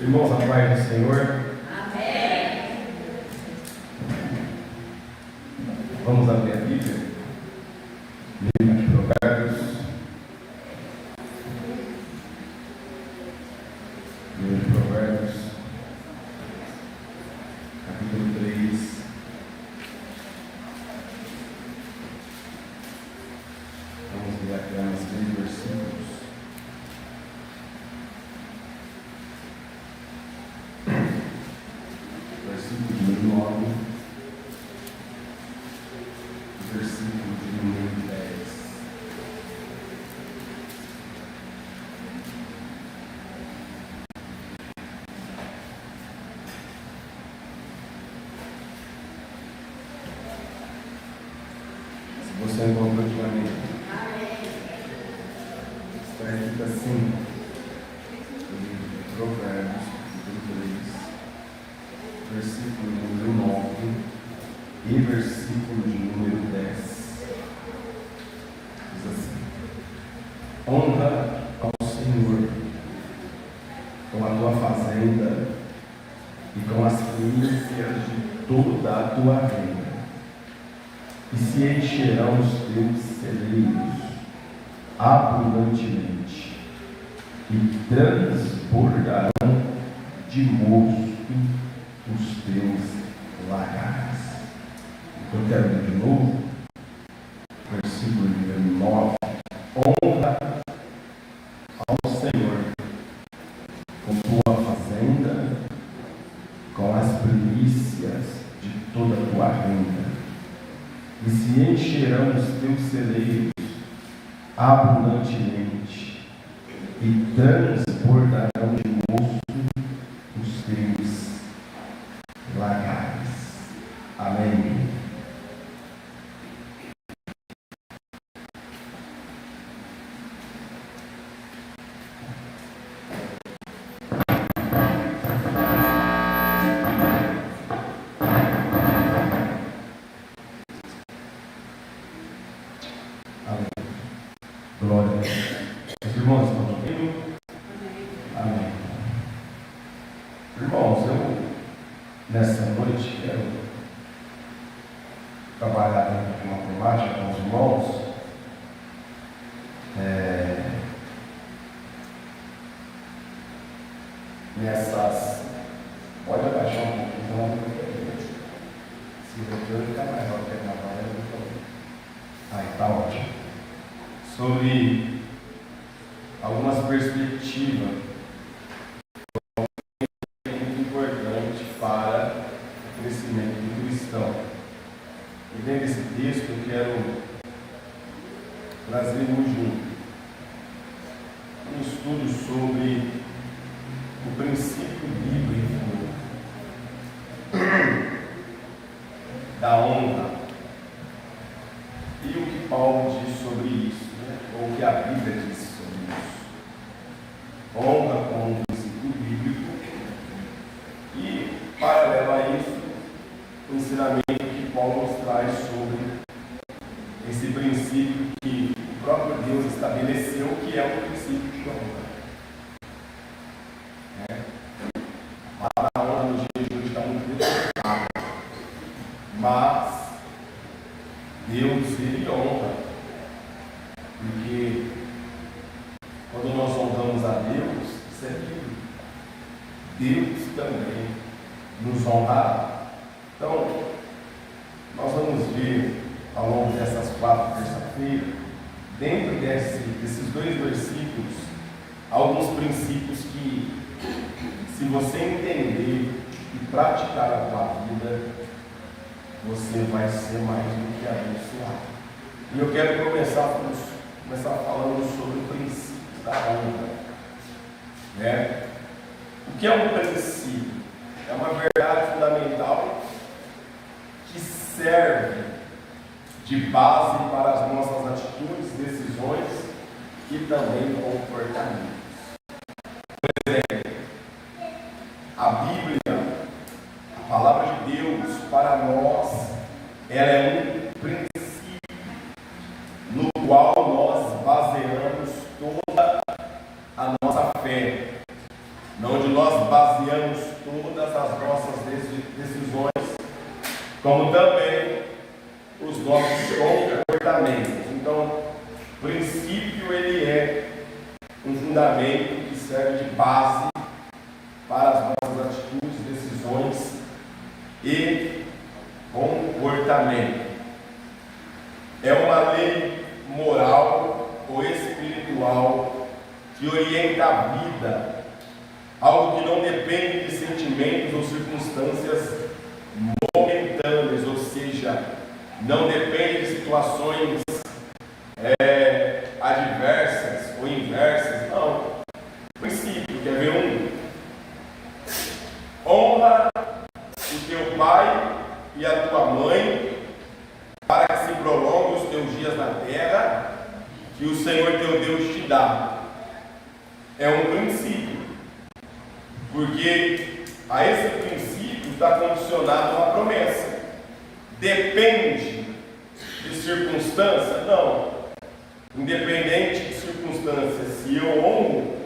Irmãos, a paz do Senhor. Amém. Vamos abrir a Bíblia. Livro de Provérbios. Livro de Provérbios, capítulo 3. Vamos ler apenas 3 versículos. Versículo de número 9, versículo de número 10. Se você encontra antigamente, está escrito assim, no livro de Provérbios, capítulo 3, versículo número 9 e versículo de número 10. Diz assim: honra ao Senhor com a tua fazenda e com as primícias de toda a tua renda, e se encherão os teus celeiros abundantemente, e transbordarão de mosto os teus lagares. Eu quero ler de novo, versículo número 9. Honra ao Senhor com tua fazenda, com as primícias de toda a tua renda, e se encherão os teus celeiros abundantemente, e transbordarão de mosto os teus lagares. Amém. Glória a Deus. Os irmãos estão ouvindo? Amém. Irmãos, eu nessa noite quero trabalhar dentro de uma temática com os irmãos. Nessas. Pode abaixar um pouquinho, então não tem. Se o retorno ficar maior que a navalha, eu não estou. Aí, está ótimo. Sobre algumas perspectivas muito importantes para o crescimento do cristão. E dentro desse texto eu quero trazer junto um estudo sobre o princípio bíblico da honra e o que Paulo diz sobre isso, ou o que a Bíblia diz sobre isso. Honra como um princípio bíblico e, paralelo a isso, o ensinamento que Paulo nos traz sobre esse princípio que o próprio Deus estabeleceu, que é o princípio de honra. A honra no dia de hoje está muito delicada, mas Deus, Ele honra, porque quando nós honramos a Deus, isso é bíblico. Deus também nos honrará. Então, nós vamos ver ao longo dessas 4 terça-feiras, dentro desses 2 versículos, alguns princípios que, se você entender e praticar a tua vida, você vai ser mais do que abençoado. E eu quero começar falando sobre o princípio da honra. O que é um princípio? É uma verdade fundamental que serve de base para as nossas atitudes, decisões e também comportamentos. Por exemplo, a Bíblia, a palavra de Deus para nós, ela é um princípio no qual nós baseamos toda a nossa fé, onde nós baseamos todas as nossas decisões, como também os nossos comportamentos. Então, o princípio ele é um fundamento que serve de base para as nossas atitudes, decisões e comportamento. É uma lei moral ou espiritual que orienta a vida, algo que não depende de sentimentos ou circunstâncias momentâneas, ou seja, não depende de situações adversas ou inversas, não. Princípio, quer ver um? Honra o teu pai e a tua mãe, para que se prolongue os teus dias na terra, que o Senhor teu Deus te dá. É um princípio, porque a esse princípio está condicionado uma promessa. Depende de circunstância? Não. Independente de circunstância, se eu honro,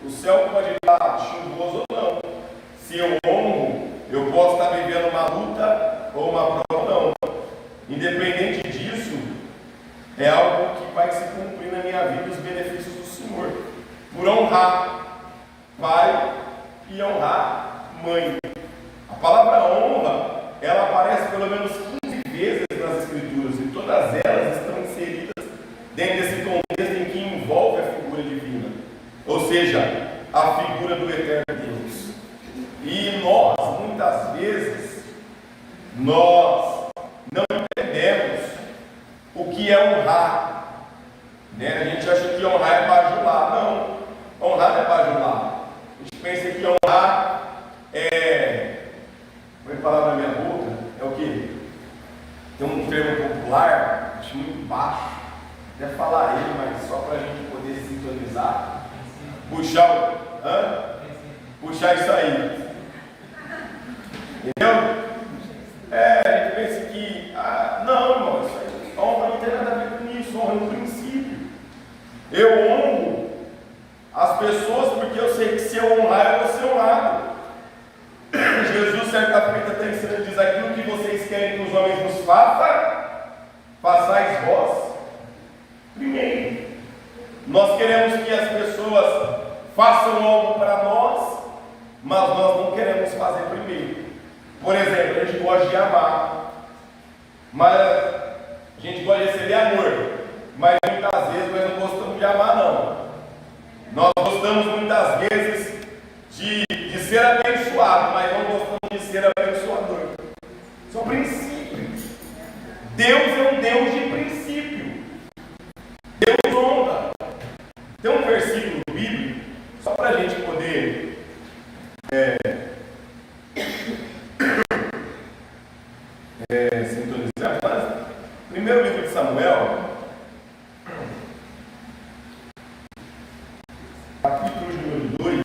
o céu pode estar chuvoso ou não. Se eu honro, eu posso estar vivendo uma luta ou uma prova ou não. Independente disso, é algo que vai se cumprir na minha vida os benefícios do Senhor. Por honrar pai e honrar mãe. A palavra honra, ela aparece pelo menos 15 vezes nas Escrituras, e todas elas estão inseridas dentro desse contexto em que envolve a figura divina, ou seja, a figura do eterno Deus. E nós, muitas vezes, nós não entendemos o que é honrar, né? A gente acha que honrar é bajular. Não, honrar não é bajular. A gente pensa que honrar vai falar na minha boca, é o quê? Tem um termo popular, acho muito baixo, até falar ele, mas só para a gente poder sintonizar, puxar isso aí, entendeu? A gente pensa que, não, irmão, isso aí, honra não tem nada a ver com isso, honra é um princípio. Eu honro as pessoas porque eu sei que se eu honrar, eu vou ser honrado. Jesus, certa feita, está ensinando, diz: aquilo que vocês querem que os homens nos façam, façais vós primeiro. Nós queremos que as pessoas façam algo para nós, mas nós não queremos fazer primeiro. Por exemplo, a gente gosta de amar, mas a gente gosta de receber amor, mas muitas vezes nós não gostamos de amar, não. Nós gostamos muitas vezes de ser abençoado, mas não gostamos de ser abençoador. São princípios. Deus é um Deus de princípio. Deus honra. Tem um versículo bíblico, só para a gente poder sintonizar. Mas, primeiro livro de Samuel, capítulo número 2.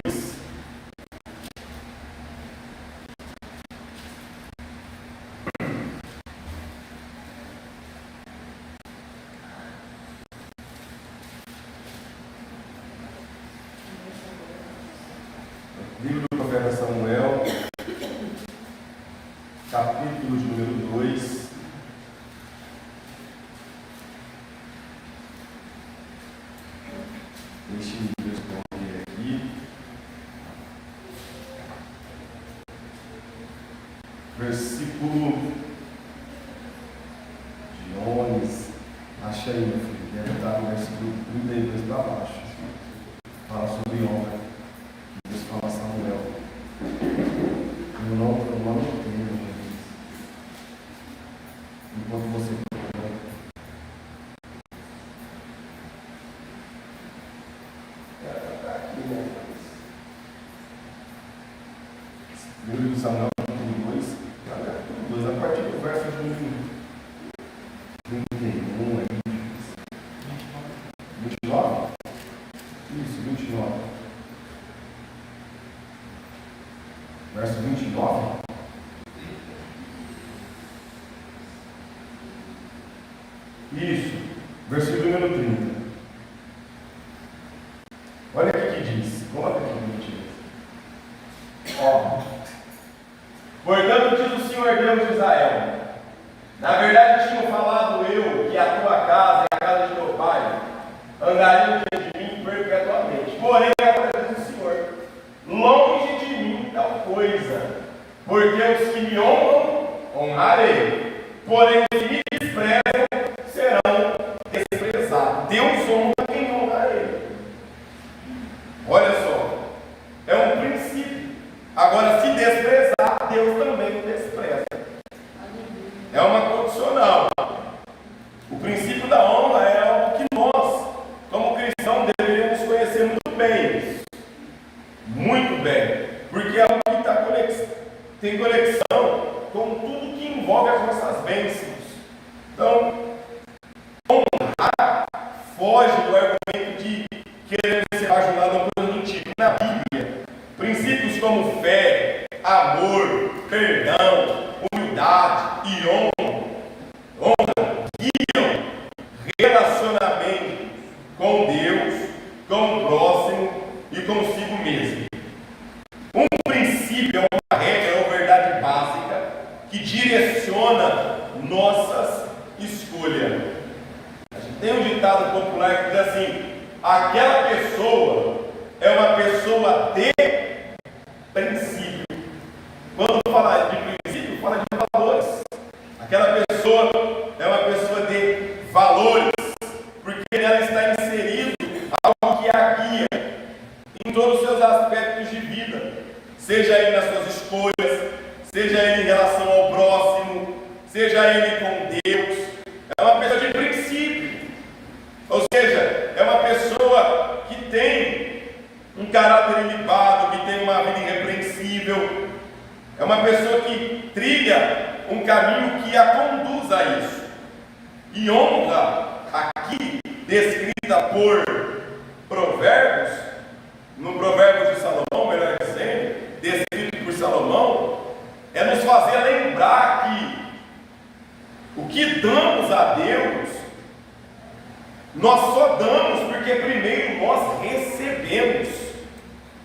Livro do profeta Samuel, capítulo número 2. Deixa eu responder aqui. Versículo de 11. Acha aí, meu filho. Deve estar no versículo 32 para baixo. Fala sobre honra. Deus fala Samuel. Eu não entendo, Jesus. Enquanto você livro de Samuel, capítulo 2, a partir do verso de 31 aí. 29? Isso, 29. Verso 29. Isso, versículo número 30. Olha o que diz. Coloca aqui, mentira. Ó. Portanto, diz o Senhor Deus de Israel: na verdade tinha falado eu que a tua casa e a casa de teu pai andariam diante de mim perpetuamente. Porém, agora diz o Senhor: longe de mim tal coisa, porque os que me honram, honrarei, porém os que me desprezam serão desprezados. Deus honra quem honra ele. Olha só, é um princípio. Agora, se desprezar, Deus também o despreza. É uma condicional. O princípio da honra é algo que nós, como cristãos, deveríamos conhecer muito bem. Muito bem. Porque é algo que tem conexão com tudo que envolve as nossas bênçãos. Então, honrar foge do argumento de querer ser ajudado a coisa do tipo. Na Bíblia, princípios como fé, amor, perdão, humildade e honra guiam relacionamento com Deus, com o próximo e consigo mesmo. Um princípio é uma regra ou verdade básica que direciona nossas escolhas. A gente tem um ditado popular que diz assim: aquela pessoa é uma pessoa de princípio. Quando fala de princípio, fala de valores. Aquela pessoa é uma pessoa de valores, porque nela está inserido algo que a guia em todos os seus aspectos de vida, seja ele nas suas escolhas, seja ele em relação ao próximo, seja ele com Deus. É uma pessoa de princípio, ou seja, é uma pessoa que tem um caráter ilibado, que tem uma vida irrepreensível. É uma pessoa que trilha um caminho que a conduz a isso. E honra, aqui descrita por Provérbios, no Provérbios de Salomão, melhor dizendo, descrito por Salomão, é nos fazer lembrar que o que damos a Deus, nós só damos porque primeiro nós recebemos.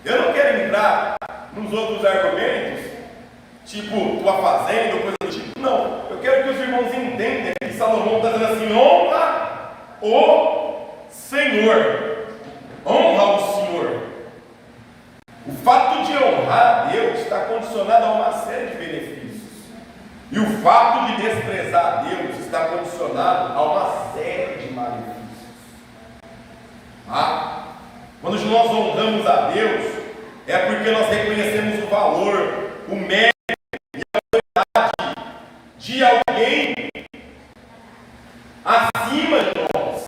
Eu não quero entrar nos outros argumentos, tipo tua fazenda ou coisa do tipo. Não, eu quero que os irmãos entendam que Salomão está dizendo assim: honra o Senhor. Honra o Senhor. O fato de honrar a Deus está condicionado a uma série de benefícios. E o fato de desprezar a Deus está condicionado a uma série de malefícios. Quando nós honramos a Deus, é porque nós reconhecemos o valor, o mérito e a autoridade de alguém acima de nós.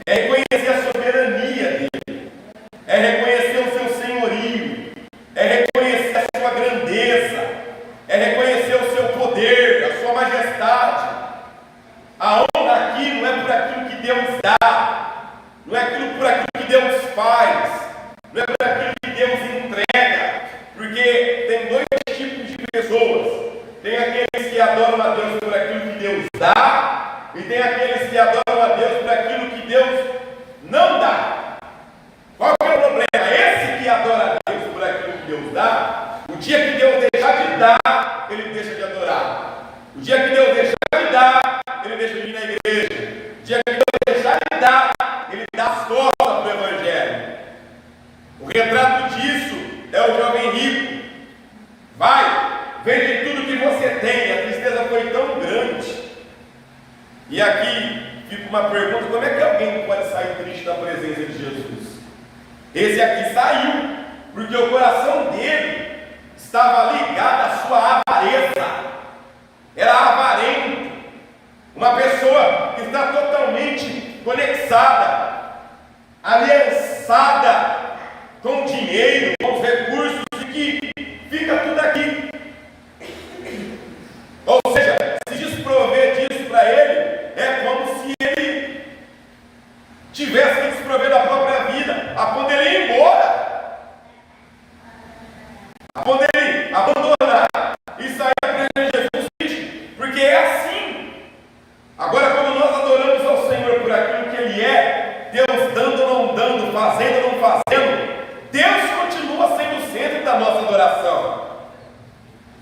É reconhecer a soberania dele, é reconhecer o seu senhorio, é reconhecer a sua grandeza, é reconhecer o seu poder, a sua majestade. A honra aqui não é por aquilo que Deus dá, não é por aquilo que Deus faz, não é por aquilo que Deus entrega, porque tem dois tipos de pessoas: tem aqueles que adoram a Deus por aquilo que Deus dá, e tem aqueles que adoram a Deus por aquilo que Deus não dá. Qual que é o problema? Esse que adora a Deus por aquilo que Deus dá, o dia que Deus deixar de dar, ele deixa de adorar. O dia que Deus deixar de dar, ele deixa de ir na igreja. O dia que Deus deixar de dar, ele dá as costas para o Evangelho. O retrato disso é o jovem rico. Vai, vende tudo que você tem. A tristeza foi tão grande. E aqui fica uma pergunta: como é que alguém pode sair triste da presença de Jesus? Esse aqui saiu, porque o coração dele estava ligado à sua avareza. Era avarento. Uma pessoa que está totalmente conectada, aliançada com o dinheiro, com os recursos, e que fica tudo aqui. Ou seja, se desprover disso para ele, é como se ele tivesse que desprover da própria vida, a ponto dele ir embora, a ponto dele abandonar e sair da presença de Jesus, porque é assim. Agora, quando nós adoramos ao Senhor por aquilo que Ele é, Deus dando ou não dando, fazendo ou não fazendo, Deus continua sendo o centro da nossa adoração.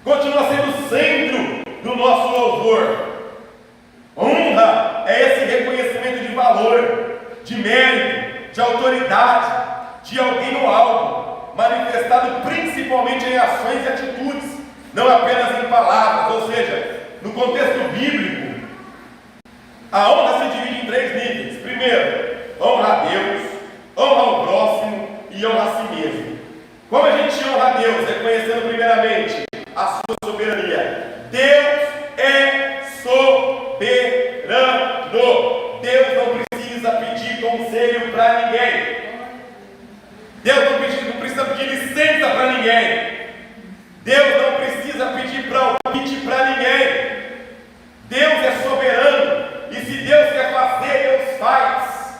continua sendo o centro do nosso louvor. Honra é esse reconhecimento de valor, de mérito, de autoridade, de alguém ou algo, manifestado principalmente em ações e atitudes, não apenas em palavras. Ou seja, no contexto bíblico, a honra se divide em 3 níveis. Primeiro, honra a Deus, honra ao próximo e honra a si mesmo. Como a gente honra a Deus? Reconhecendo primeiramente a sua soberania. Deus é soberano. Deus não precisa pedir conselho para ninguém. Deus não precisa pedir licença para ninguém. Deus não precisa pedir palpite para ninguém. Deus é soberano. E se Deus quer fazer, Deus faz.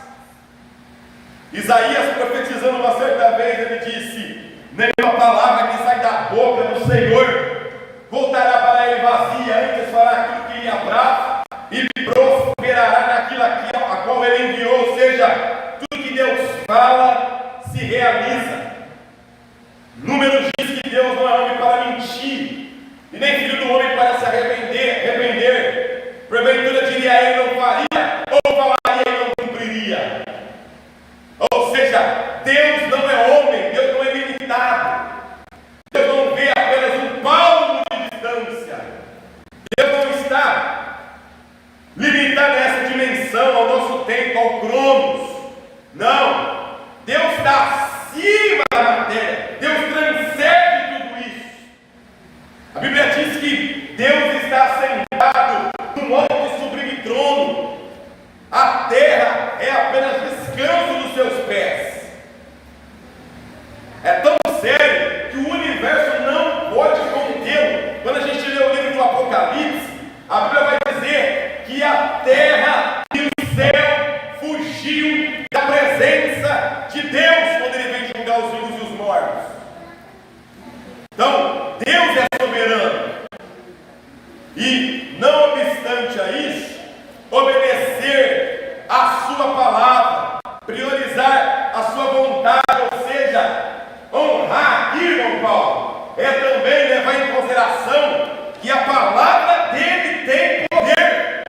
Isaías, profetizando uma certa vez, ele disse: nenhuma palavra que sai da boca do Senhor voltará para ele vazia, antes fará aquilo que lhe apraz e prosperará naquilo a qual ele enviou. Ou seja, tudo que Deus fala se realiza. Números diz que Deus não é homem para mentir, e nem filho do homem para se arrepender. Porventura diria ele, não faria, ou falaria e não cumpriria. Ou seja, Deus não é homem, Deus não é limitado. Deus não vê apenas um palmo de distância. Deus não está limitado a essa dimensão, ao nosso tempo, ao cronos. Não, Deus está acima da matéria. Deus transcende tudo isso. A Bíblia diz que Deus está sentado no monte sublime trono. A terra é apenas descanso dos seus pés. É tão sério que o universo não pode contê-lo. Quando a gente lê o livro do Apocalipse, a Bíblia vai dizer que a terra e o céu fugiam da presença de Deus quando ele vem julgar os vivos e os mortos. Então, Deus é soberano. E, não obstante a isso, obedecer a sua palavra, priorizar a sua vontade, ou seja, honrar aqui, irmão Paulo, é também levar em consideração que a palavra dele tem poder.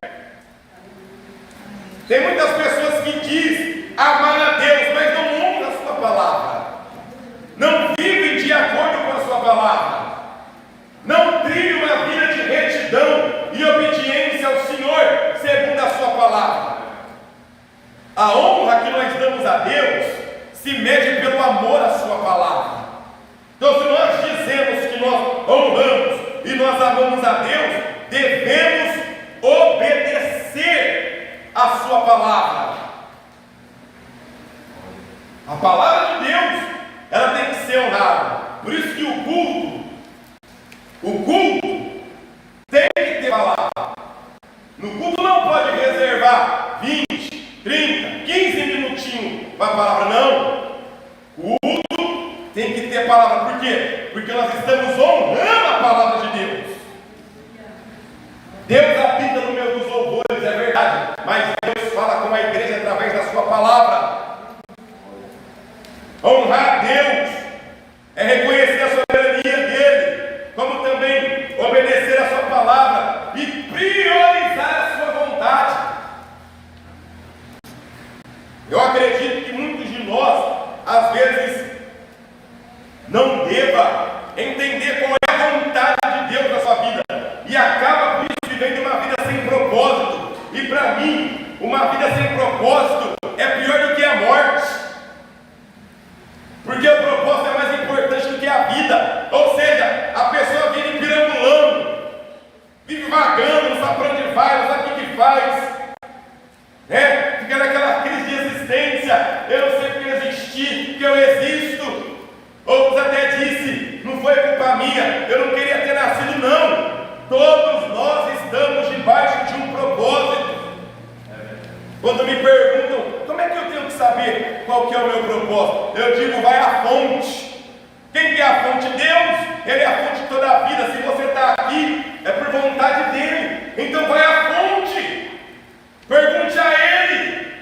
Tem muitas pessoas que dizem amar a Deus, mas não honram a sua palavra, não vivem de acordo com a sua palavra, não trilham uma vida de retidão e obediência ao Senhor segundo a sua palavra. A honra que nós damos a Deus se mede pelo amor à sua palavra. Então, se nós dizemos que nós honramos e nós amamos a Deus, devemos obedecer a sua palavra. A palavra de Deus, ela tem que ser honrada. Por isso que o culto tem que ter palavra. No culto não pode reservar 20, 30, 15 minutinhos para a palavra, não. O culto tem que ter palavra. Por quê? Porque nós estamos honrando a palavra de Deus. Deus habita no meio dos louvores, é verdade, mas Deus fala com a igreja através da sua palavra. Honrar a Deus é reconhecer a soberania dele, como também obedecer a sua palavra e priorizar a sua vontade. Eu acredito que muitos de nós, às vezes, não deva entender qual é a vontade de Deus na sua vida e acaba por isso vivendo uma vida sem propósito. E para mim, uma vida sem propósito é pior do que a morte, porque o propósito é mais importante do que a vida. Ou seja, a pessoa vive pirambulando, vive vagando, não sabe para onde vai, não sabe o que faz, fica naquela crise de existência. Eu não sei porque eu existi, porque eu existo. Outros até dizem, não foi culpa minha, eu não queria ter nascido, não. Todos nós estamos debaixo de um propósito. Quando me perguntam, como é que eu tenho que saber qual que é o meu propósito? Eu digo, vai à fonte. Quem que é a fonte? Deus. Ele é a fonte de toda a vida. Se você está aqui, é por vontade dele. Então vai à fonte. Pergunte a ele: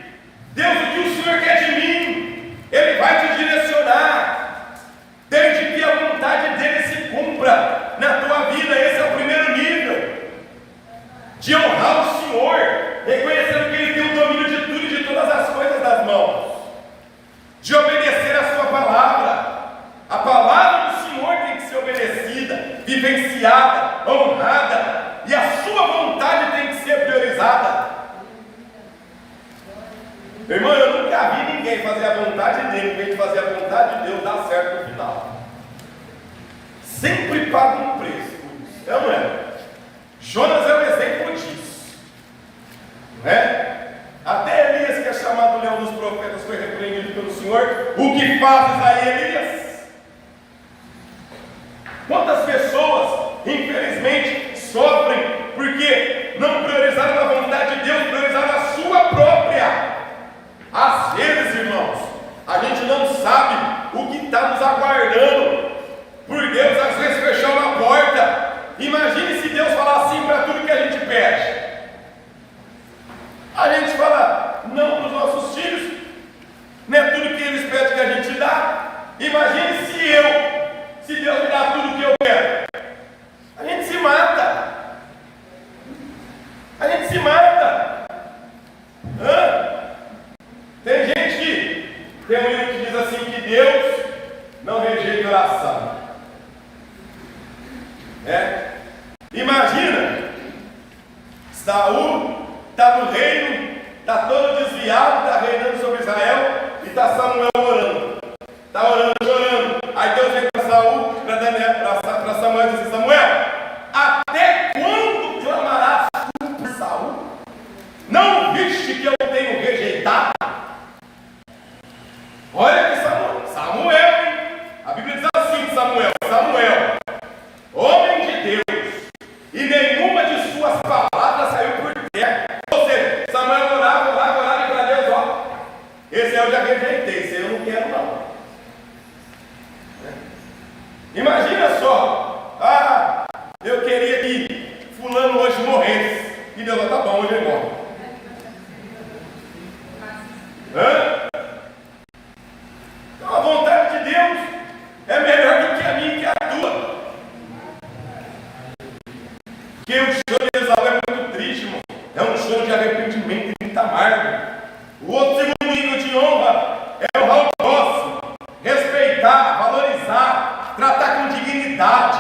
Deus, o que o Senhor quer de mim? Ele vai te direcionar, desde que a vontade dele se cumpra na tua vida. reverenciada, honrada, e a sua vontade tem que ser priorizada. Irmão, eu nunca vi ninguém fazer a vontade dele, em vez de fazer a vontade de Deus, dar certo no final. Sempre paga um preço. É ou não é? Jonas é um exemplo disso. Não é? Até Elias, que é chamado leão dos profetas, foi repreendido pelo Senhor. O que fazes aí, Elias? Quantas pessoas, infelizmente, sofrem porque não priorizaram a vontade de Deus, priorizaram a sua própria. Às vezes, irmãos, a gente não sabe o que está nos aguardando, por Deus às vezes fechou uma porta. Imagine se Deus falar assim para tudo que a gente pede. A gente fala não para os nossos filhos, não é tudo que eles pedem que a gente dá. Imagine se Deus me dá tudo que eu quero. A gente se mata. A gente se mata. Tem gente que tem um livro que diz assim que Deus não rejeita oração. Imagina, Saul está no reino, está todo desviado, está reinando sobre Israel, e está Samuel orando. Está orando, chorando. Aí Deus vem para Saul, para Samuel e diz assim: Samuel, até quando clamarás tu por Saul? Não viste que eu tenho rejeitado? Olha que Samuel, hein? A Bíblia diz assim de Samuel, homem de Deus, e nenhuma de suas palavras saiu por terra. Ou seja, Samuel orava e para Deus, ó, esse eu já rejeitei, esse eu não quero não. Imagina só, eu queria que fulano hoje morresse, e Deus, tá bom, hoje ele morre. Então a vontade de Deus é melhor do que a minha e que a tua. Porque o choro de Esaú é muito triste, irmão. É um choro de arrependimento e muito amargo. O outro segundo nível de honra é honrar o próximo, respeitar, valorizar, tratar com dignidade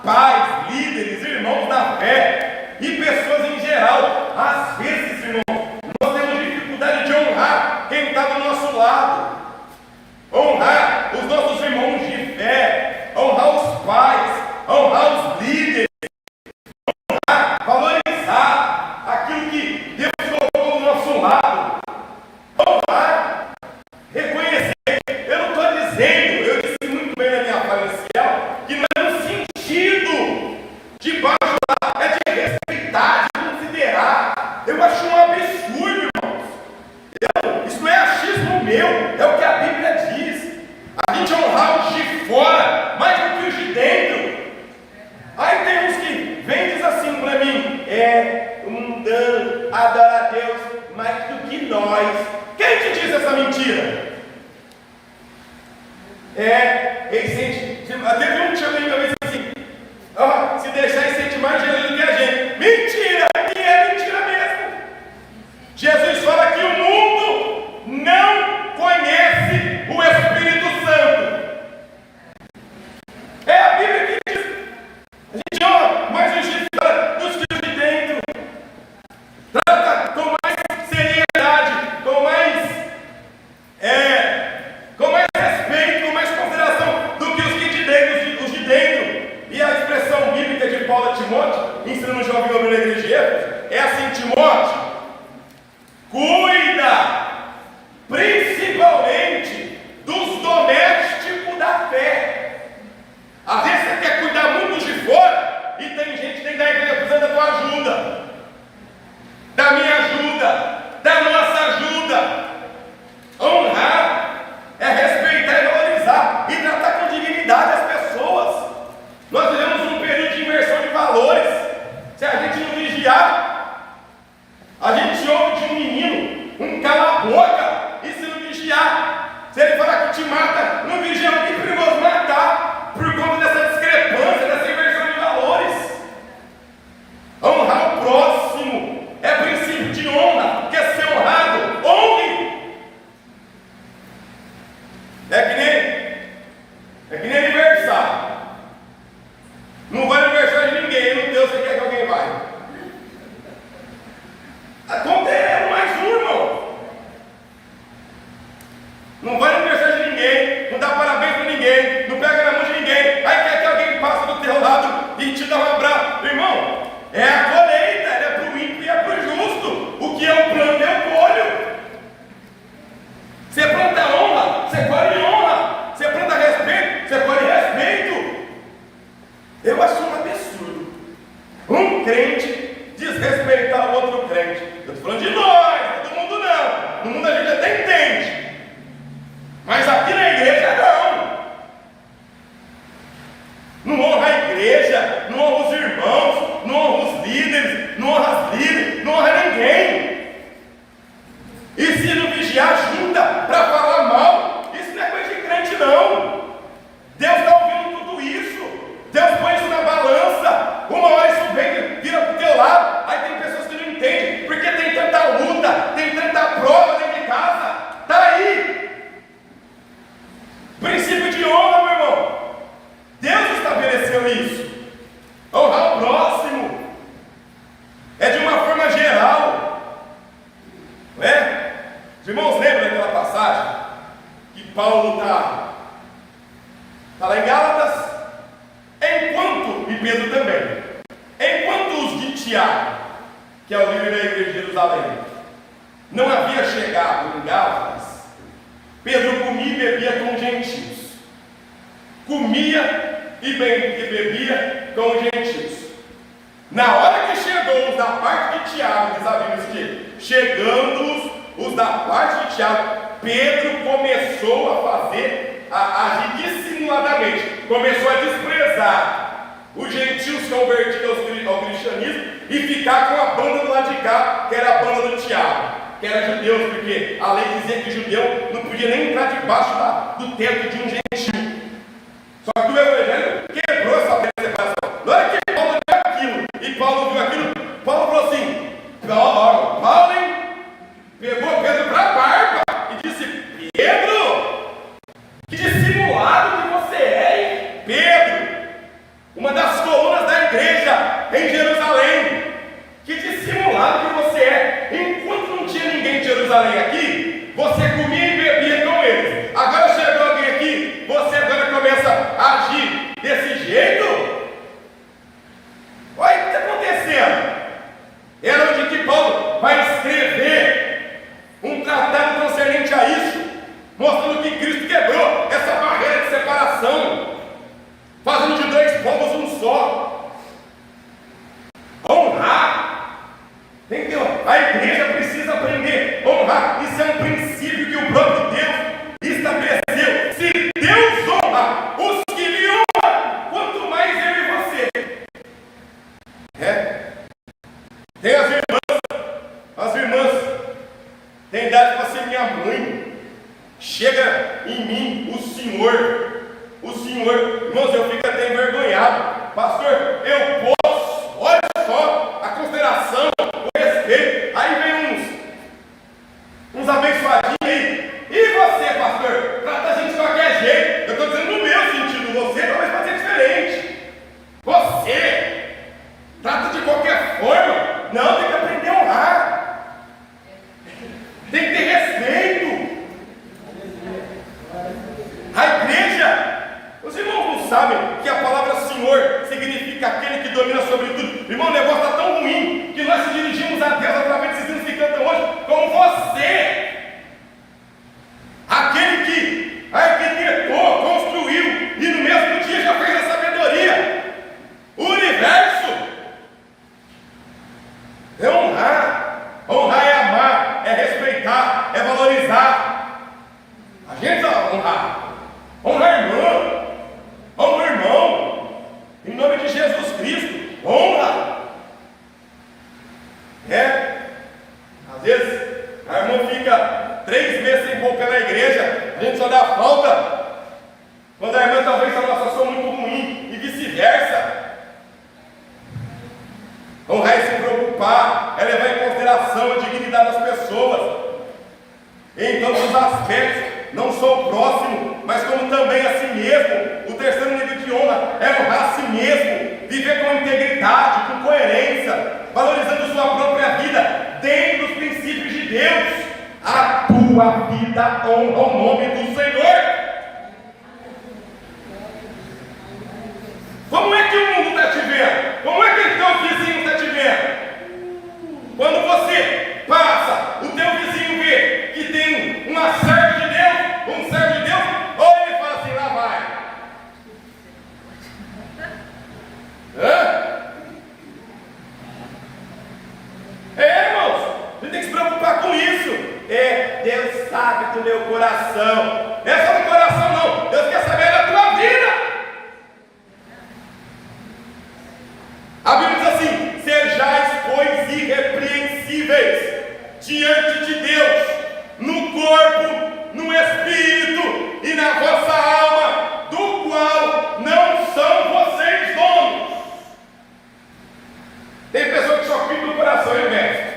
pais, líderes, irmãos da fé e pessoas em geral. Às vezes, irmão, nós temos dificuldade de honrar quem está do nosso lado, honrar os nossos irmãos de fé, honrar os pais, honrar os líderes, honrar, valorizar aquilo que Deus colocou do nosso lado, honrar, reconhecer. Eu não estou dizendo, eu disse muito bem na minha fala inicial, que não é no sentido de bajular, é de respeitar, de considerar. Eu acho um absurdo, irmãos. Isso não é achismo meu, é o que a Bíblia diz. A gente honrar os de fora mais do que os de dentro. Aí tem uns que vêm e diz assim para mim: o mundano adora a Deus mais do que nós. Quem te diz essa mentira? Ele sente. Teve um que chegou em mim assim: se deixar, ele sente mais Jesus do que a gente. Mentira! E é mentira mesmo. Jesus fala que o mundo não conhece o Espírito Santo. É a Bíblia que diz. A gente honra mais os de fora dos que os de dentro. Trata com mais seriedade, com mais respeito, com mais consideração do que os de dentro. E a expressão bíblica de Paulo a Timóteo, ensinando o jovem obreiro da igreja de Éfeso, é assim: Timóteo, cuida principalmente dos domésticos da fé. Às vezes você quer cuidar muito de fora, e tem gente dentro da igreja precisando da tua ajuda, da minha ajuda, da nossa ajuda. Honrar é respeitar e valorizar e tratar com dignidade as pessoas. Nós vivemos um período de inversão de valores. Se a gente não vigiar, a gente ouve de um menino um cala a boca, e se não vigiar, se ele falar que te mata, não vigia, é perigoso matar, por conta dessa discrepância, dessa inversão de valores. Honrar o próximo é princípio de honra. Quer ser honrado? Honre. É que nem aniversário. Não vai aniversário de Eu acho um absurdo um crente desrespeitar o outro crente. Eu estou falando de nós, todo mundo não. No mundo a gente até entende, mas aqui na igreja não. Não honra a igreja, não honra os irmãos, não honra os líderes, não honra as líderes, não honra ninguém. E se não vigiar, junta para falar mal. Isso não é coisa de crente, não. Deus está ouvindo tudo isso. Deus põe isso na balança. Uma hora isso vem, vira para o teu lado. Aí tem pessoas que não entendem, porque tem tanta luta, tem tanta prova dentro de casa. Está aí. Princípio de honra, meu irmão. Deus estabeleceu isso. Honrar o próximo é de uma forma geral, não é? Os irmãos lembram daquela passagem que Paulo está lá em Gálatas, enquanto, e Pedro também, enquanto os de Tiago, que é o líder da igreja de Jerusalém, não havia chegado em Gálatas, Pedro comia e bebia com os gentios. Comia e bebia com os gentios. Na hora que chegou os da parte de Tiago, diz a Bíblia que chegando os da parte de Tiago, Pedro começou a agir dissimuladamente, começou a desprezar os gentios convertidos ao cristianismo e ficar com a banda do lado de cá, que era a banda do Tiago, que era judeus, porque a lei dizia que judeu não podia nem entrar debaixo do teto de um gentio. Só que o evangelho quebrou essa separação. Na hora que Paulo viu aquilo, e Paulo viu aquilo, Paulo falou assim: Paulo, hein? Pegou Pedro para a barba e disse: Pedro, que dissimulado que você é, hein? Pedro, uma das colunas da igreja em Jerusalém, que dissimulado que você é. Enquanto não tinha ninguém de Jerusalém aqui, você comia e bebia com eles. Agora chegou alguém aqui, você agora começa a agir desse jeito? Olha o que está acontecendo. Era onde que Paulo vai escrever um tratado concernente a isso, mostrando que Cristo quebrou essa barreira de separação, fazendo de dois povos um só. Honrar. A igreja precisa aprender a honrar. Isso é um princípio que o próprio Deus estabeleceu. Se Deus honra os que lhe honram, quanto mais eu e você. Tem as irmãs têm idade para ser minha mãe. Chega em mim o Senhor, irmãos, eu fico até envergonhado. Pastor, eu posso, olha só a consideração, o respeito. Aí vem uns abençoadinhos aí. E você, pastor? Trata a gente de qualquer jeito. Eu estou dizendo no meu sentido, você talvez pode ser diferente. Você trata de qualquer forma. Não, tem que aprender a honrar. Tem que ter respeito. A igreja, os irmãos não sabem que a palavra Senhor significa aquele que domina sobre tudo. Irmão, o negócio está tão ruim que nós se dirigimos a Deus através desses hinos que cantam hoje como você. Aquele que arquitetou, construiu e no mesmo dia já fez a sabedoria. O universo é honrar. Honrar é amar, é respeitar, é valorizar. A gente vai honrar. Honrar irmão, honra irmão, em nome de Jesus Cristo, honra. Às vezes a irmã fica 3 meses sem pôr pela igreja, a gente só dá falta quando a irmã talvez está numa situação muito ruim, e vice-versa. Honrar é se preocupar, é levar em consideração a dignidade das pessoas, em todos os aspectos, não só o próximo, mas como também a si mesmo. O terceiro nível de honra é honrar a si mesmo, viver com integridade, com coerência, valorizando sua própria vida, dentro dos princípios de Deus. A tua vida honra o nome do Senhor. Como é que o mundo está te vendo? Como é que o teu vizinho está te vendo? Quando você passa, o teu vizinho vê que tem uma serva de Deus, um servo de Deus, ou ele fala assim: lá vai. do meu coração. Não é só do coração não, Deus quer saber da tua vida. A Bíblia diz assim: sejais, pois, irrepreensíveis diante de Deus, no corpo, no espírito e na vossa alma, do qual não são vocês donos. Tem pessoa que só cuida do coração, hein, mestre?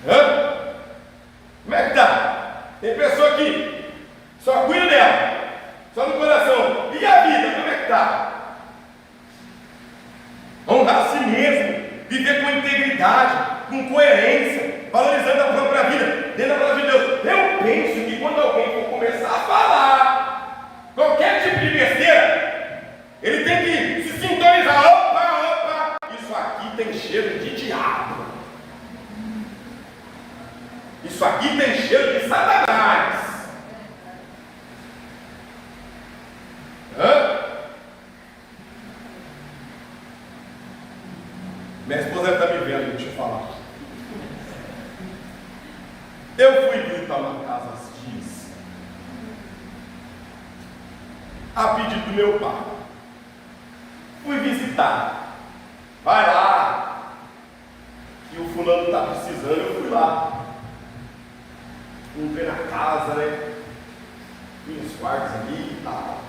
Hã? Como é que tá? Tem pessoa que só cuida dela, só do coração. E a vida, como é que tá? Honrar a si mesmo, viver com integridade, com coerência, valorizando a própria vida, dentro da palavra de Deus. Eu penso que quando alguém for começar a falar qualquer tipo de besteira, ele tem que se sintonizar. Opa, isso aqui tem cheiro de diabo. Isso aqui tem cheiro de Satanás. Hã? Minha esposa está me vendo, deixa eu falar. Eu fui visitar uma casa esses dias, a pedido do meu pai. Fui visitar. Vai lá, que o fulano está precisando. Eu fui lá. Entrei na casa, né? Vi uns quartos ali e tal.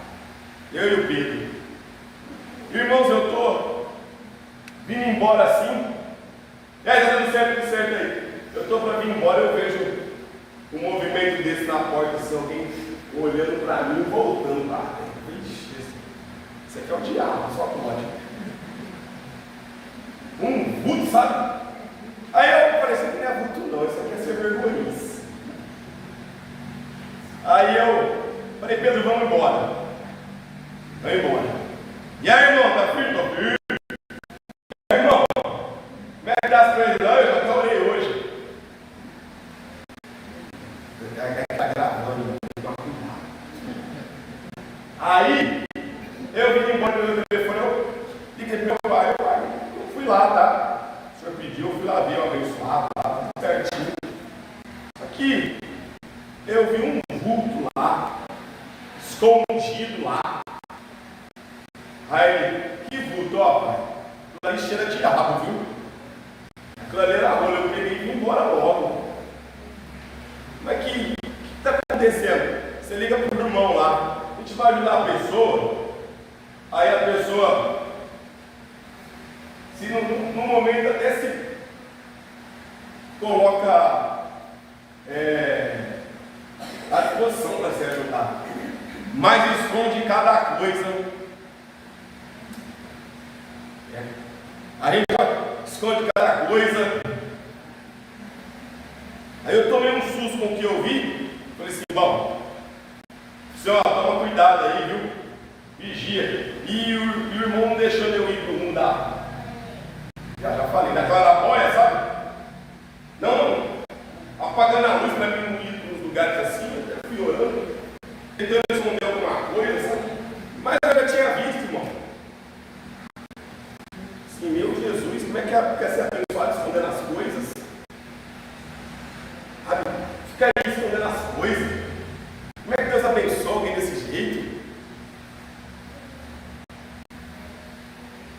Eu e o Pedro. Irmãos, eu estou vindo embora assim. E aí, tá tudo certo aí. Eu estou para vir embora, eu vejo um movimento desse na porta, assim, alguém olhando para mim e voltando para lá. Vixe, isso aqui é o diabo, só pode. Um vulto, sabe? Aí eu falei, isso aqui não é vulto não, isso aqui é ser vergonhice. Aí eu falei, Pedro, vamos embora. Vamos embora. E aí, irmão, tá firme? Tô firme. Irmão, como é que tá as coisas? Não, eu já orei hoje. Tá gravando, aí, eu vim embora do meu telefone, eu liguei pro meu pai, eu fui lá, tá? O senhor pediu, eu fui lá ver, eu abençoado, tá tudo certinho. Aqui, eu vi um vulto lá, escondido lá. Aí, que vulto, ó, pai? Aquilo ali cheira de diabo, viu? Aquilo ali era rola, eu peguei e vim embora logo. Como é que está acontecendo? Você liga para o irmão lá, a gente vai ajudar a pessoa, aí a pessoa, se no momento até se coloca à disposição para ser ajudado, mas esconde cada coisa. A gente esconde cada coisa. Aí eu tomei um susto com o que eu vi. Falei assim, bom, senhor, toma cuidado aí, viu? Vigia. E o irmão não deixando eu ir pro rumo da. Já falei, da claraboia, sabe? Não, apagando a luz para mim não ir para uns lugares assim, eu até fui orando, tentando esconder alguma coisa, sabe? Mas eu já tinha visto, irmão. Assim, meu Jesus, como é que quer ser abençoado escondendo as coisas? Sabe? Fica aí escondendo as coisas. Como é que Deus abençoa alguém desse jeito?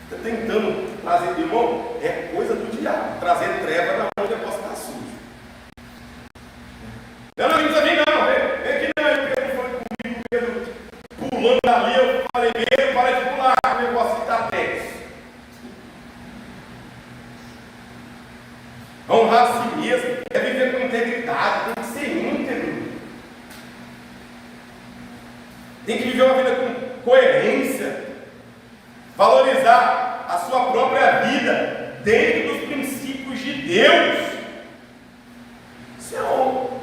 Fica tentando trazer, irmão, é coisa do diabo, trazer treva na onde eu posso estar sujo. Eu não precisa vir não, vem aqui não, Pedro foi comigo, Pedro pulando ali, eu falei, Pedro, para de pular, o negócio está tenso. Honrar a si mesmo é viver com integridade, tem que ser íntegro. Tem que viver uma vida com coerência, valorizar a sua própria vida dentro dos princípios de Deus. Isso é honra.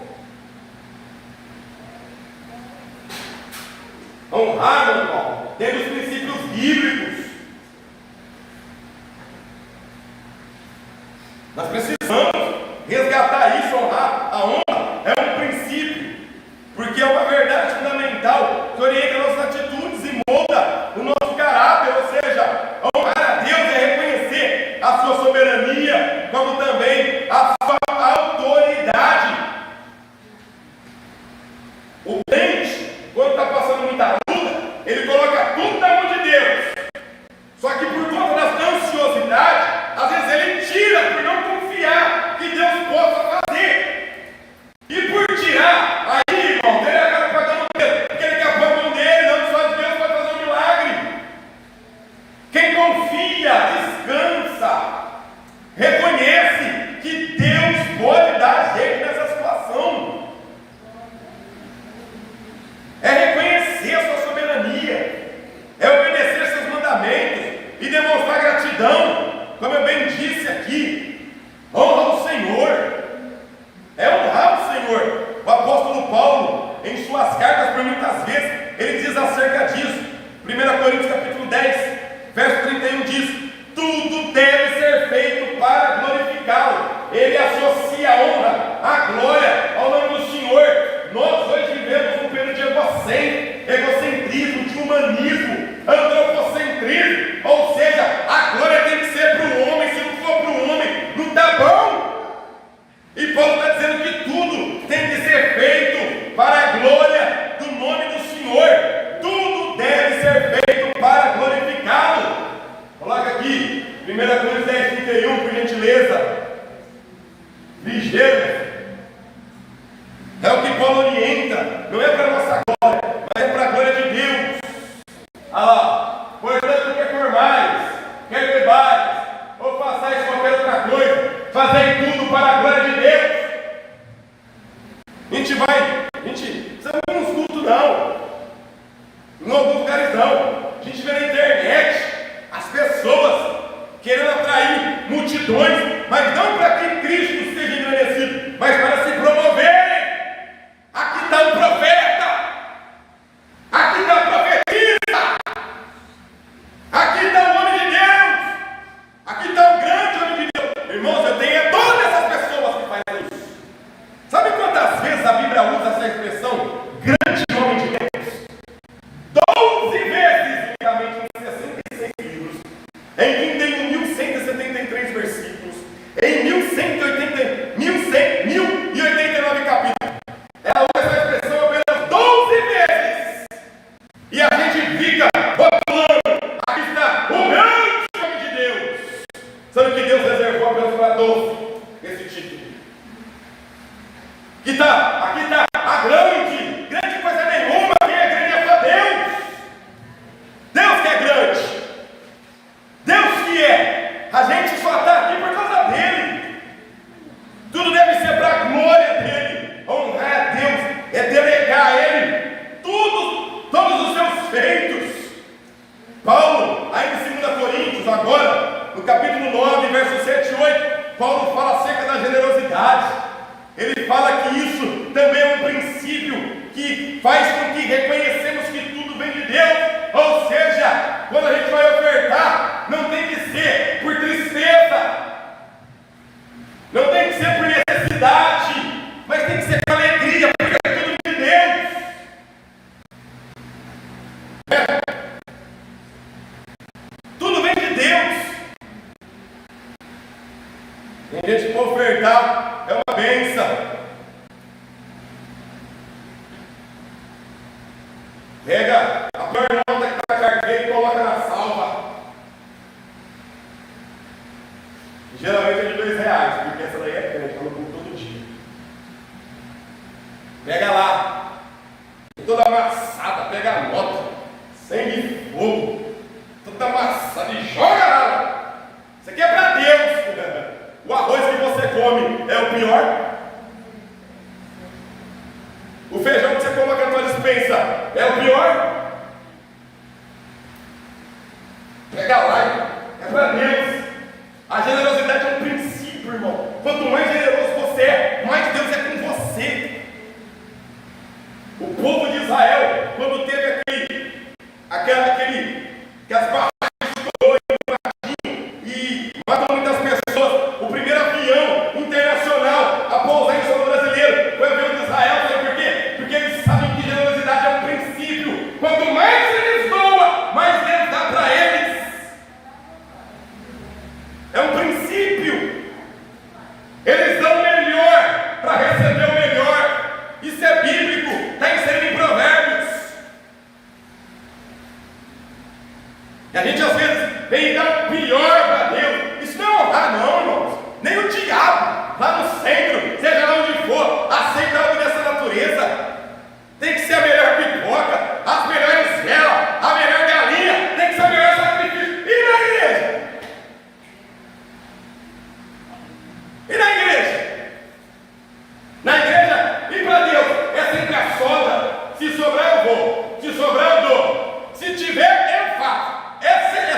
Honrar, meu irmão, dentro dos princípios bíblicos. Nós precisamos resgatar isso, honrar. A honra é um princípio, porque é uma verdade fundamental que orienta nossas atitudes e molda o nosso caráter. Ou seja, honrar a Deus é reconhecer a sua soberania, como também a sua autoridade. mandamentos e demonstrar gratidão, como eu bem disse aqui, honra o Senhor, é honrar o Senhor. O apóstolo Paulo, em suas cartas, por muitas vezes, ele diz acerca disso. 1 Coríntios capítulo 10, verso 31 diz: tudo deve ser feito para glorificá-lo. Ele associa a honra, a glória ao nome do Senhor. Nós hoje vivemos um período de egocentrismo, de humanismo, antropocentrismo, ou seja, a glória tem que ser para o homem. Se não for para o homem, não está bom. E Paulo está dizendo que tudo tem que ser feito para a glória do nome do Senhor. Tudo deve ser feito para glorificá-lo. Coloca aqui, 1 Coríntios 10, 31, por gentileza. Ligeiro. É o que Paulo orienta. Não é para a nossa glória, mas é para a glória de Deus. Olha lá. Portanto, o que formais, quer bebais, ou façais qualquer outra coisa, fazei tudo para a glória de Deus. A gente precisa ir nos cultos não. Em alguns lugares não. A gente vê na internet as pessoas querendo atrair multidões, mas não para que Cristo seja engrandecido, mas para se promoverem. Aqui está o profeta, aqui está a profetisa, aqui está o homem de Deus, aqui está o grande homem de Deus. Irmãos, eu tenho todas essas pessoas que fazem isso. Sabe quantas vezes a Bíblia usa essa expressão, grande homem de Deus? 12 vezes, unicamente em 66 livros, em 31.173 versículos, em 1089 capítulos. Ela usa essa expressão apenas 12 vezes. E a gente fica rotulando. Aqui está o grande homem de Deus. Sabe que Deus reservou apenas para 12 esse título? Aqui está a grande coisa nenhuma. Quem é grande é só Deus. Deus que é grande. Deus que é. A gente só está aqui por causa dele. Tudo deve ser para a glória dele. Honrar a Deus é delegar a ele todos os seus feitos. Paulo, ainda em 2 Coríntios, agora, no capítulo 9, versos 7 e 8, Paulo fala acerca da generosidade. Ele fala que isso também é um princípio que faz com que reconhecemos que tudo vem de Deus. Ou seja, quando a gente vai ofertar, não tem que ser por tristeza, não tem que ser por necessidade, mas tem que ser com alegria, porque é tudo de Deus. Tudo vem de Deus. Tem gente que ofertar é uma bênção. Pega a pior nota que está na carteira e coloca na salva. Geralmente é de R$2, porque essa daí é grande, eu não todo dia. Pega lá, toda amassada, pega a nota, sangue e fogo, toda amassada e joga lá. Isso aqui é para Deus. O arroz que você come é o pior. O feijão que você coloca na tua despensa é o pior. Pega lá, é para Deus. A generosidade é um princípio, irmão. Quanto mais generoso você é, mais Deus é com você. O povo de Israel, quando teve aquelas barragens e matou muitas pessoas, o primeiro avião internacional a pousar em solo brasileiro foi o avião de Israel. Sabe por quê? Porque eles sabem que generosidade é um princípio. Quanto mais eles doam, mais Deus dá para eles. É um princípio. Eles dão o melhor para receber o melhor. Isso é bíblico, está inserido em Provérbios. E a gente às vezes vem dar o pior para Deus. Isso não é honrar, não, irmãos. Nem o diabo, lá no centro, seja lá onde for, aceita algo dessa natureza. Tem que ser a melhor pipoca, as melhores velas, a melhor galinha, tem que ser o melhor sacrifício. E na igreja? E na igreja? Na igreja, e para Deus, é sempre a sobra. Se sobrar, eu vou. Se sobrar, eu dou. Se tiver, eu faço. Essa é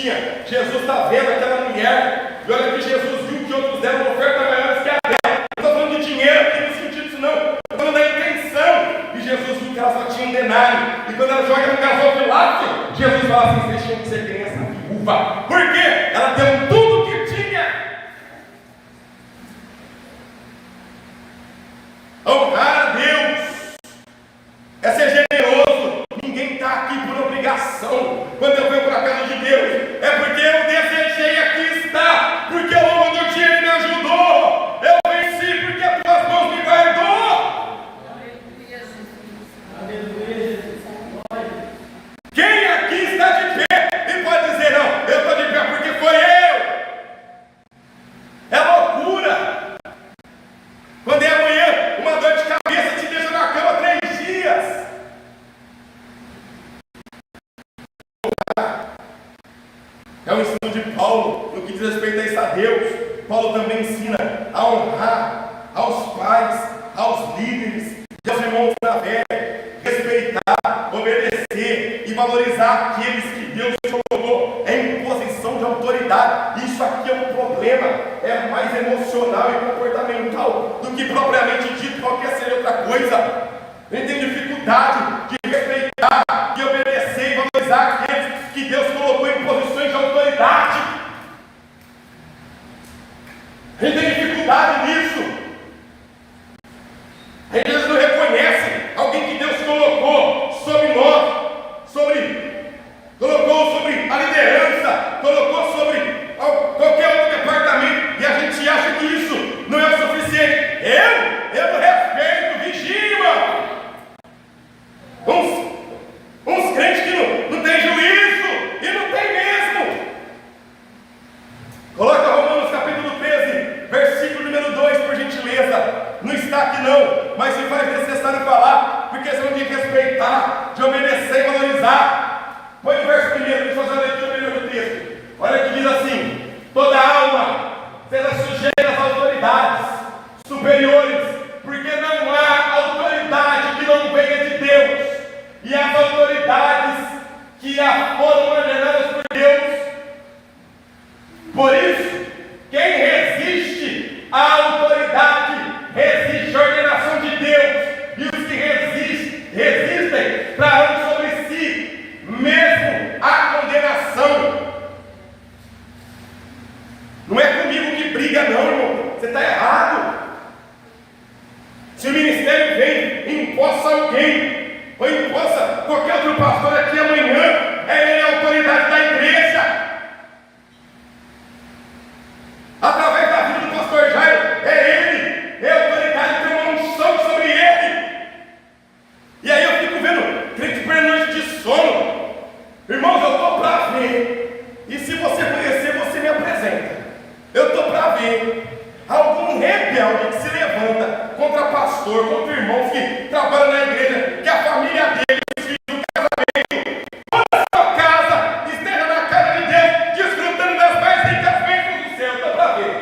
tinha. Jesus está vendo aquela mulher, e olha que Jesus viu que outros deram uma oferta maior que a dela. Não estou falando de dinheiro aqui no sentido disso, não. Estou falando da intenção. E Jesus viu que ela só tinha um denário. E quando ela joga no gasofilácio, Jesus fala assim: vocês tinham que ser criança viúva. Por quê? Ela deu tudo o que tinha. Honrar a Deus é ser generoso. Ninguém está aqui por obrigação. Quando eu venho para a casa de Deus, é porque eu desejei aqui estar, porque ao longo do dia Ele me ajudou. Eu venci porque as tuas mãos me guardou. Quem aqui está de pé e pode dizer: não, eu estou de pé porque foi eu? É loucura. Quando é amanhã, uma dor de cabeça te deixa na cama 3 dias. É o ensino de Paulo no que diz respeito a isso a Deus. Paulo também ensina a honrar aos pais, aos líderes, aos irmãos da fé, respeitar, obedecer e valorizar aqueles que Deus colocou em posição de autoridade. Isso aqui é um problema, é mais emocional e comportamental do que propriamente dito qualquer seja outra coisa. Ele tem dificuldade de respeitar, de obedecer e valorizar aqueles que Deus colocou em posições de autoridade. Ele tem dificuldade nisso. Eles não reconhecem alguém que Deus colocou sobre nós, colocou sobre a liderança, colocou sobre qualquer outro departamento, e a gente acha que isso não é o suficiente. Eu não respeito, vigia, irmão. Uns crentes que não tem juízo, e não tem mesmo. Coloca Romanos capítulo 13, versículo número 2, por gentileza. Não está aqui não, mas se faz necessário falar, porque você não tem que respeitar, de obedecer e valorizar. Põe o verso primeiro, deixa eu fazer a leitura primeiro do texto. Olha que diz assim: toda alma seja sujeita às autoridades superiores, porque não há autoridade que não venha de Deus, e as autoridades que foram ordenadas por Deus. Por isso, quem resiste à autoridade resiste à ordenação de Deus, e os que resistem trarão sobre si mesmo a condenação. Não é comigo que briga não, irmão, você está errado. Se o ministério vem e imposta alguém, ou imposta qualquer outro pastor aqui amanhã, ele é a autoridade da igreja. Através da vida do pastor Jairo, é a autoridade que tem uma unção sobre ele. E aí eu fico vendo crente perdendo noite de sono. Irmãos, eu estou para ver, e se você conhecer, você me apresenta. Eu estou para ver algum rebelde que se levanta contra pastor, contra irmãos que trabalham na igreja, que a família dele, os filhos do casamento, toda a sua casa esteja na casa de Deus, desfrutando das mais ricas bênçãos do céu. Eu estou para ver.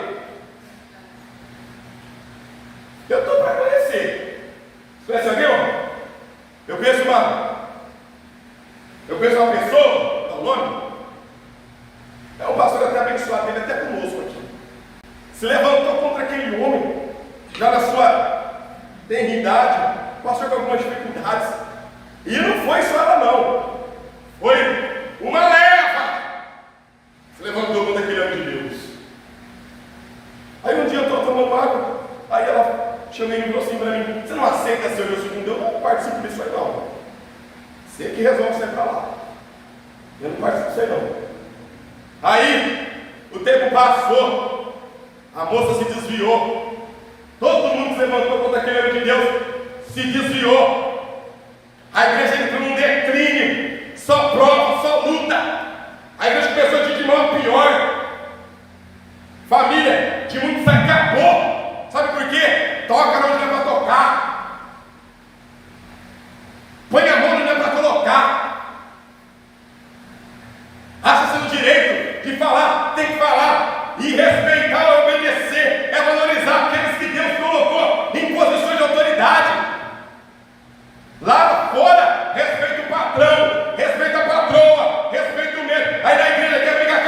Eu estou para conhecer. Você conhece alguém, irmão? Eu conheço uma pessoa, dá o nome? É um pastor até abençoado, ele até conosco aqui. Se levantou contra aquele homem, já na sua tenridade, passou com algumas dificuldades. E não foi só ela não, foi uma leva. Se levantou contra aquele homem de Deus. Aí um dia eu estou tomando água, aí ela chamei e falou assim para mim: você não aceita ser meu segundo? Eu não participo disso aí não. Você que resolve você para lá. Eu não participo disso aí não. Aí o tempo passou, a moça se desviou, todo mundo se levantou contra aquele homem de Deus, se desviou. A igreja entrou num declínio, só prova, só luta. A igreja começou de mal a pior. Família de muitos acabou. Sabe por quê? Toca onde não é para tocar, põe a mão onde não é para colocar, acha seu direito de falar, tem que falar, e respeitar, obedecer, é valorizar aqueles que Deus colocou em posições de autoridade. Lá fora, respeita o patrão, respeita a patroa, respeita o mesmo. Aí na igreja quer brigar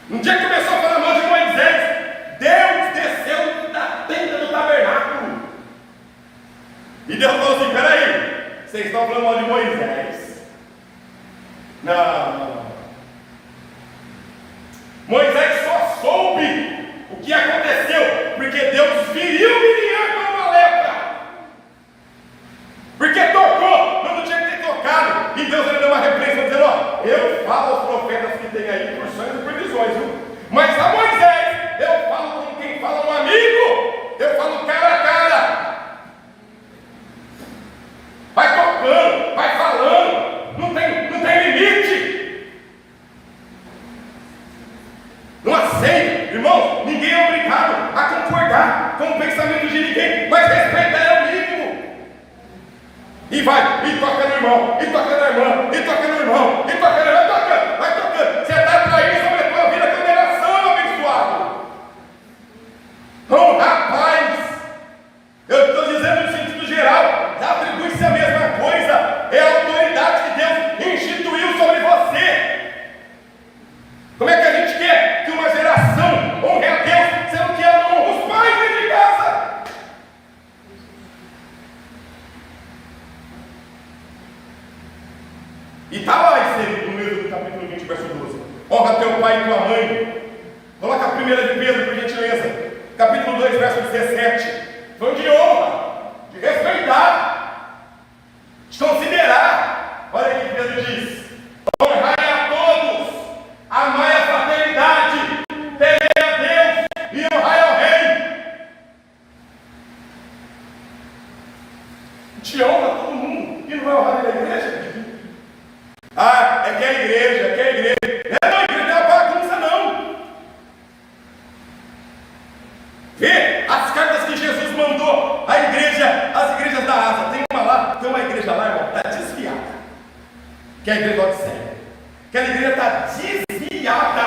No dia que começou a falar mal de Moisés, Deus desceu da tenda do tabernáculo. E Deus falou assim: peraí, vocês estão falando mal de Moisés? Não. Moisés só soube o que aconteceu porque Deus feriu Miriam com uma lepra. Porque tocou, não tinha que ter tocado. E Deus ele deu uma repreensão dizendo: ó, eu falo aos profetas que tem aí por sonhos e por visões, viu? Mas a Moisés, eu falo como quem fala um amigo. Eu falo cara a cara. Vai tocando, vai falando. Não tem limite. Não aceito, irmão. Ninguém é obrigado a concordar com o pensamento de ninguém, mas respeitar é o mínimo. E vai, e toca no irmão, e toca na irmã, e toca no irmão, e toca no irmão, vai tocando. Você está atraindo sobre a tua vida condenação, abençoado. Oh, rapaz, eu estou dizendo no sentido geral, atribui-se a mesma coisa, é a autoridade que Deus instituiu sobre você. Como é que a gente quer que uma geração honre a Deus, sendo que ela não honra os pais dentro de casa? E está lá inserido no mesmo capítulo 20, verso 12. Honra teu pai e tua mãe. Coloca a primeira de Pedro, por gentileza. Capítulo 2, verso 17. Falando de honra, de respeitar, de considerar. Olha o que Pedro diz: honrai a todos, amai a fraternidade, temei a Deus e honrai ao rei. Te honra todo mundo e não vai honrar na igreja? Ah, é que é a igreja, é que é a igreja. Não, a igreja não é bagunça, não. Vê as cartas que Jesus mandou à igreja, as igrejas da Ásia. Tem uma igreja lá, irmão, está desviada. Que é a igreja do Odisseia. Aquela igreja está desviada.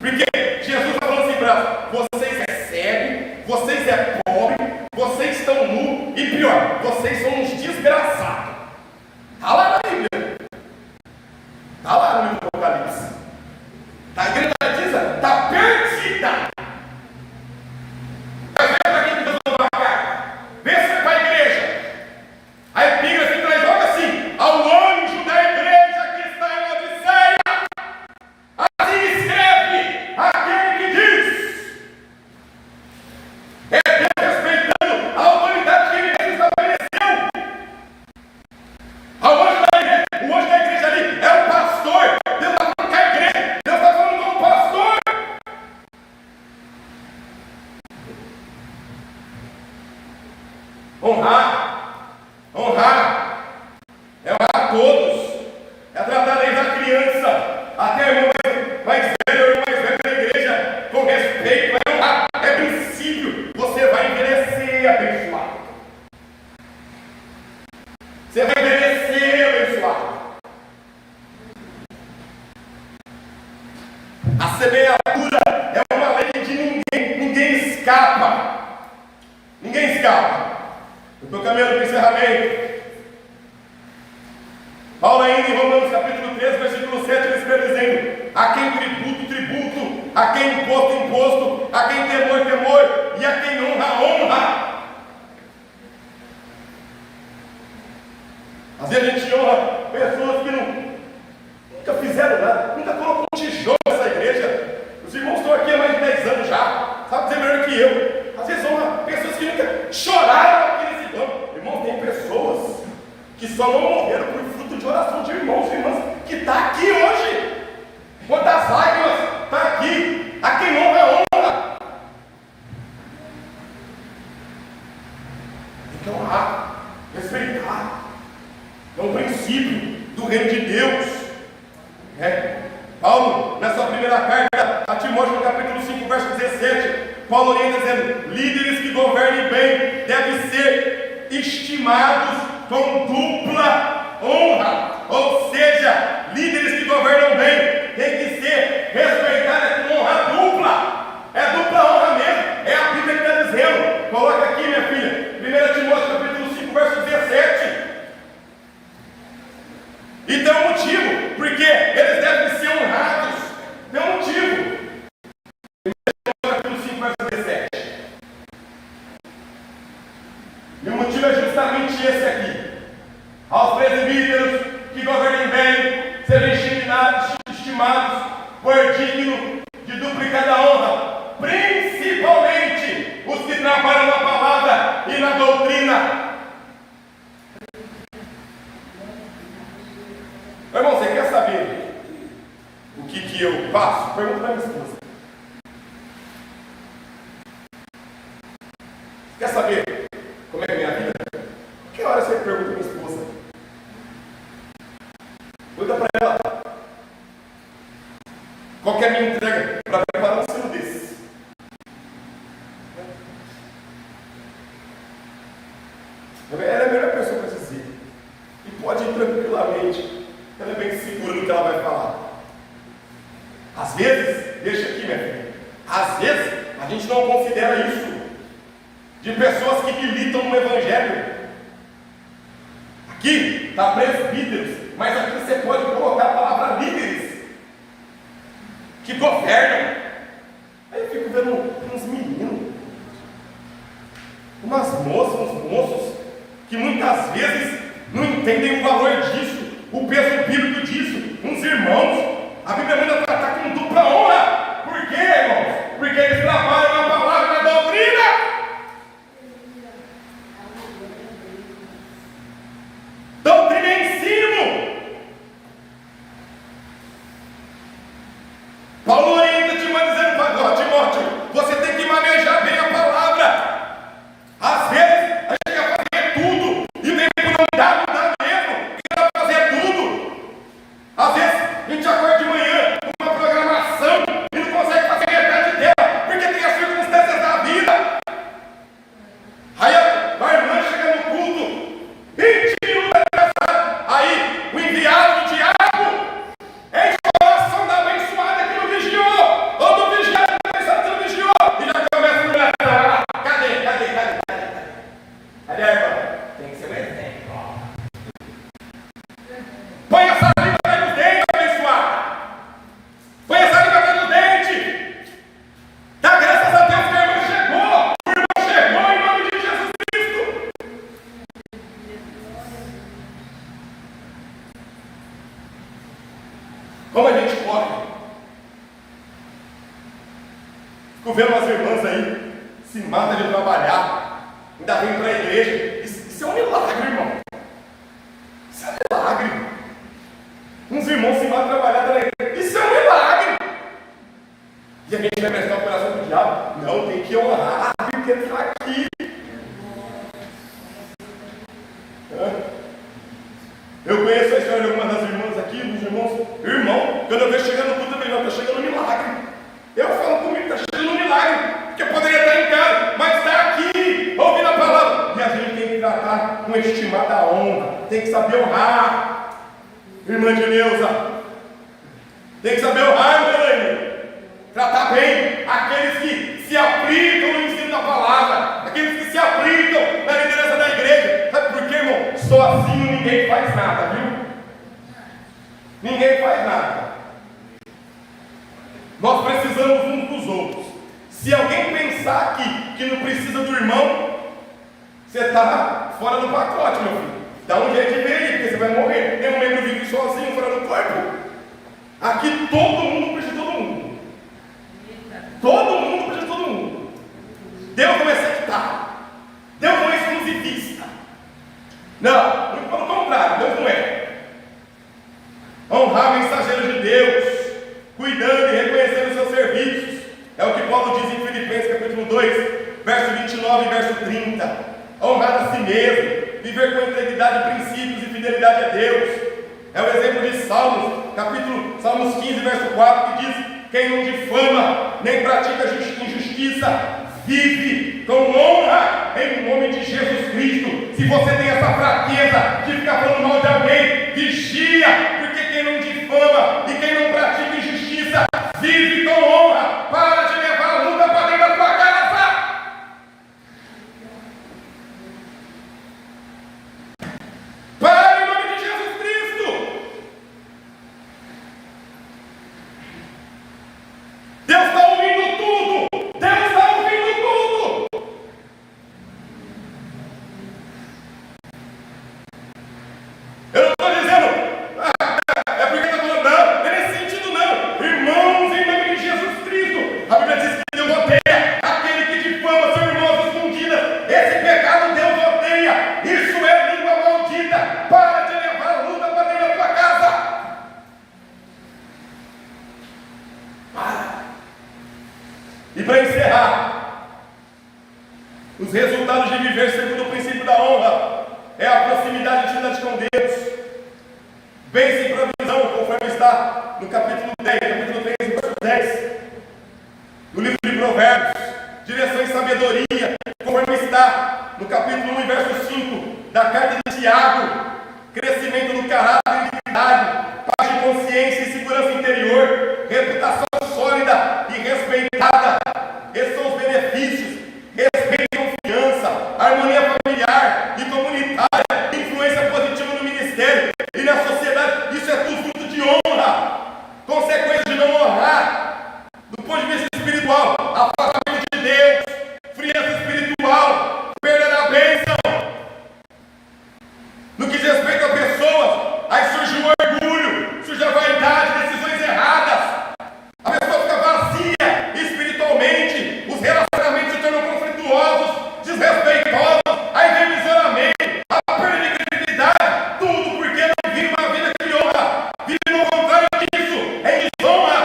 Porque Jesus está falando assim para elas: vocês é cego, vocês é pobre, vocês estão nu e pior, vocês são uns desgraçados. Está lá na Bíblia. Está lá no livro do Apocalipse. A igreja está perdida. Mas vem para quem Deus mandou uma carta. Vê se vai para a igreja. A epígrafe traz logo assim: ao anjo da igreja que está em Odisseia, assim escreve aquele que diz. É Deus respeitando a autoridade que ele mesmo estabeleceu. Ao anjo da igreja, o anjo da igreja ali é o pastor. Deus está falando com a igreja, Deus está falando com o pastor. Honrar é honrar a todos, é tratar desde a criança até a irmã mais velha ou irmã mais velha da igreja com respeito, é honrar, é princípio. Você vai envelhecer abençoado. Você vai envelhecer abençoado. A semeadura é uma lei de ninguém escapa. Ninguém escapa. Eu estou caminhando para o encerramento. Paulo ainda em Romanos capítulo 13, versículo 7, ele está dizendo: a quem tributo, tributo, a quem imposto, imposto, a quem temor, temor, e a quem honra, honra. Às vezes a gente honra pessoas que nunca fizeram nada, nunca colocou um tijolo nessa igreja. Os irmãos estão aqui há mais de 10 anos já, sabe dizer melhor que eu. Às vezes honra pessoas que nunca choraram aqui nesse banco. Irmãos, tem pessoas que só não morreram por fruto de oração de irmãos e irmãs que está aqui hoje. Quantas lágrimas está aqui? A quem honra, honra. Tem que honrar, respeitar. É um princípio do reino de Deus. Paulo, na sua primeira carta a Timóteo, no capítulo 5, verso 17, Paulo orienta dizendo: líderes que governem bem devem ser estimados com dupla honra. Ou seja, líderes que governam bem têm que ser respeitados com honra dupla. É dupla honra mesmo. É a Bíblia que está dizendo. Coloca aqui, minha filha, 1 Timóteo capítulo 5, verso 17. E tem um motivo, porque eles devem ser honrados. Tem um estimados por digno de duplicada honra, principalmente os que trabalham na palavra e na doutrina. Meu irmão, você quer saber o que eu faço? Pergunta para minha esposa. Quer saber como é a minha vida? Que hora você pergunta para minha esposa? Pergunta para ela. Qual que é a minha entrega para preparar um sino desse? Ela é a melhor pessoa para dizer. E pode ir tranquilamente. Ela é bem segura no que ela vai falar. Às vezes, deixa aqui, minha filha. Às vezes, a gente não considera isso de pessoas que militam no Evangelho. Aqui está presbíteros, mas aqui você pode colocar a palavra líderes que governam. Aí eu fico vendo uns meninos, umas moças, uns moços, que muitas vezes não entendem o valor disso, o peso bíblico disso. Uns irmãos, a Bíblia manda tratar com dupla honra. Por quê, irmãos? Porque eles trabalham na palavra e na doutrina. Doutrina é ensino. Paulo orienta Timóteo dizendo para Timóteo: você tem que manejar bem a palavra. Às vezes a gente quer fazer tudo e o tempo não dá mesmo. Quer fazer tudo. Às vezes a gente acorda de manhã com uma programação e não consegue fazer metade dela, porque tem as circunstâncias da vida. Aí a irmã chega no culto 20 minutos atrasada. Aí o enviado do diabo enche o coração da abençoada que não vigiou, ou do vigiado que não vigiou, e já começa a olhar. Cadê? Cadê a irmã? Tem que ser um exemplo. Põe essa língua dentro dos dentes, abençoada. Põe essa língua dentro dos dentes. Dá graças a Deus que a irmã chegou. O irmão chegou em nome de Jesus Cristo. Como a gente corre. Fico vendo umas irmãs aí, se matam de trabalhar, ainda vem para a igreja. Isso é um milagre, irmão. Isso é um milagre. Uns irmãos se matam de trabalhar na igreja. Isso é um milagre. E a gente vai prestar o coração do diabo? Não, tem que honrar, porque está aqui. Eu conheço a história de algumas das irmãs aqui, dos irmãos. Irmão, quando eu vejo chegando no culto, eu vejo, está chegando um milagre. Eu falo comigo, está chegando um milagre. Porque poderia estar em casa, mas está aqui, ouvindo a palavra. E a gente tem que tratar com estimada honra. Tem que saber honrar. Irmã de Neuza, tem que saber honrar, irmã Elaine. Tratar bem aqueles que se aplicam no ensino da palavra, aqueles que se aplicam na liderança da igreja. Sabe por quê, irmão? Sozinho ninguém faz nada, viu? Ninguém faz nada. Nós precisamos uns dos outros. Se alguém pensar que não precisa do irmão, você está fora do pacote, meu filho. Dá um jeito de ver aí, porque você vai morrer. Nenhum membro vive sozinho, fora do corpo. Aqui todo mundo precisa de todo mundo. Todo mundo precisa de todo mundo. Deus não é sectário. Deus não é exclusivista. Não, muito pelo contrário, Deus não é. Honrar mensageiros de Deus, cuidando e reconhecendo os seus serviços. É o que Paulo diz em Filipenses capítulo 2, verso 29 e verso 30. Honrar a si mesmo, viver com integridade, princípios e fidelidade a Deus. É o exemplo de Salmos 15, verso 4, que diz: quem não difama, nem pratica injustiça, vive com honra em nome de Jesus Cristo. Se você tem essa fraqueza de ficar falando mal de alguém, vigia, porque quem não difama e quem não pratica injustiça, vive com honra. Para de levar a luta para dentro da tua casa. Para em nome de Jesus Cristo. Deus está ouvindo tudo. Deus está ouvindo tudo. Eu não estou dizendo, é porque está falando, não, E para encerrar, os resultados de viver segundo o princípio da honra é a proximidade e intimidade com Deus. Bem-se provisão, conforme está no capítulo 10, capítulo 3, verso 10, no livro de Provérbios. Direção e sabedoria, conforme está no capítulo 1, verso 5, da carta de Tiago. Crescimento do caráter e integridade, paz de consciência e segurança interior, reputação sólida e respeitada. Esses são os benefícios: respeito e confiança, harmonia familiar e comunitária, influência positiva no ministério e na sociedade. Isso é tudo fruto de honra. Consequência de não honrar, do ponto de vista espiritual, afastamento de Deus, frieza espiritual, perda da bênção. No que diz respeito a pessoas, aí surge o orgulho, surge a vaidade, decisões erradas. A pessoa fica vazia espiritualmente, os relacionamentos se tornam conflituosos, desrespeitosos, aí vem o isolamento, a perda de credibilidade, tudo porque não vive uma vida que honra, vive no contrário disso, em desonra.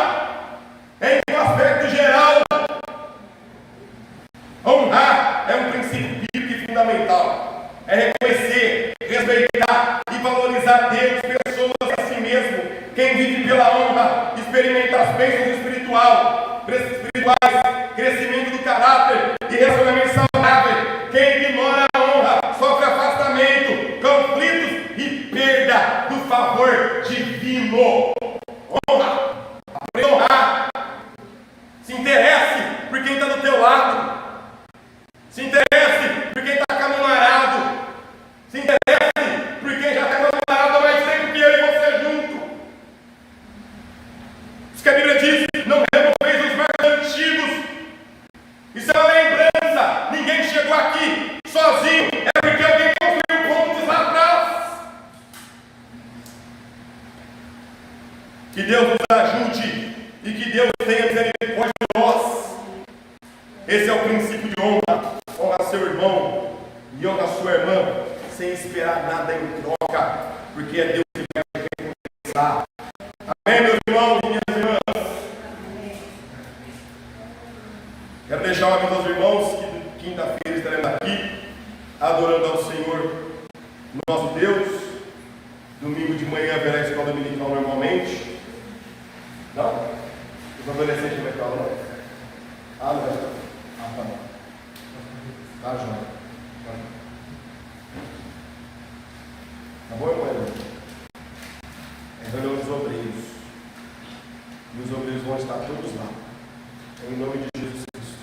Em um aspecto geral, honrar é um princípio bíblico e fundamental. É reconhecer, respeitar e valorizar Deus, pessoas, a si mesmo. Quem vive pela honra experimenta as bênçãos espirituais, crescimento do caráter e relacionamento saudável. Quem ignora a honra sofre afastamento, conflitos e perda do favor divino. Honra, aprenda a honrar. Se interesse por quem está do teu lado. Se interesse por quem está camarado. Se interesse por quem já está camarado há mais tempo que eu e você junto. Isso que a Bíblia diz: não removeis os marcos antigos. Isso é uma lembrança. Ninguém chegou aqui sozinho. É porque alguém construiu pontos lá atrás. Que Deus nos ajude e que Deus tenha misericórdia de nós. Esse é o princípio de honra. Honra seu irmão e honra sua irmã, sem esperar nada em troca, porque é Deus que vai recompensar. Amém, meus irmãos e minhas irmãs? Quero deixar um aviso aos irmãos que quinta-feira estaremos aqui adorando ao Senhor, nosso Deus. Domingo de manhã haverá a escola dominical normalmente. Não? Os adolescentes vai estar lá? Ah, não. Ah, tá bom. Tá, João. Tá bom, irmão? É reunião dos obreiros. E os obreiros vão estar todos lá. Em nome de Jesus Cristo.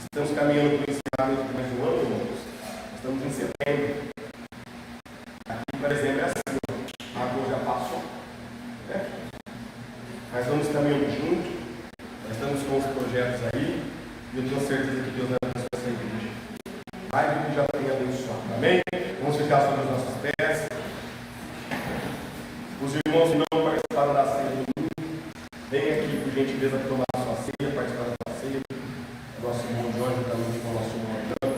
Estamos caminhando para o encerramento de mais um ano, irmãos. Estamos em setembro. Aqui, por exemplo, é assim. A água já passou. Né? Mas estamos caminhando junto. Nós estamos com os projetos aí. E eu tenho certeza que Deus vai abençoar essa igreja. Vai que já tenha abençoado. Amém? Vamos ficar sobre os nossos pés. Os irmãos que não participaram da ceia do domingo, venham aqui por gentileza tomar a sua ceia, participar da sua ceia. O nosso irmão Jorge, juntamente com o nosso irmão Antônio,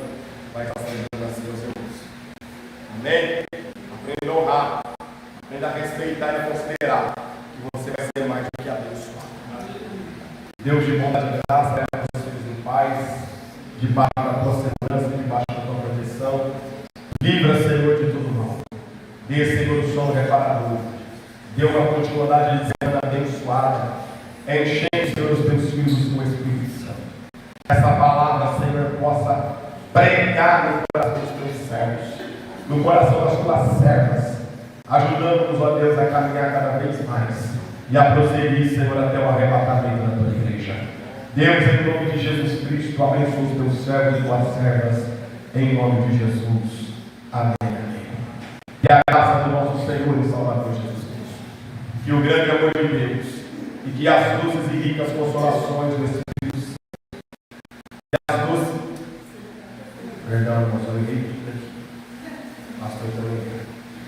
vai estar celebrando a ceia aos irmãos. Amém? Aprenda a honrar, aprenda a respeitar e a considerar que você vai ser mais do que abençoado. Deus de bondade e graça, leva os filhos em paz, debaixo da tua segurança, debaixo da tua proteção. Livra, Senhor, de todo mal. Dê, Senhor, o sono reparador. Dê uma continuidade de semana abençoada. Enchendo, Senhor, os teus filhos com o Espírito Santo. Essa palavra, Senhor, possa pregar no coração dos teus servos, no coração das tuas servas, ajudando-nos, ó Deus, a caminhar cada vez mais e a prosseguir, Senhor, até o arrebatamento da tua igreja. Deus, em nome de Jesus Cristo, abençoa os teus servos e tuas servas, em nome de Jesus. Amém. E a graça do nosso Senhor e Salvador Jesus Cristo, que o grande amor de Deus, e que as doces e ricas consolações do Espírito Santo, e as doces, perdão, irmão, só ninguém fica aqui, pastor também,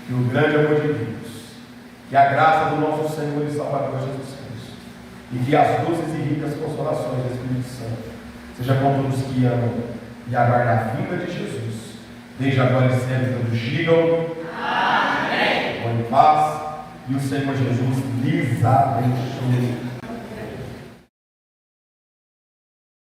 que o grande amor de Deus, que a graça do nosso Senhor e Salvador Jesus Cristo, e que as doces e ricas consolações do Espírito Santo, seja com todos que amam e aguardam a vinda de Jesus, desde agora e sempre, todos digam amém. Vão em paz, e o Senhor Jesus lhes abençoe.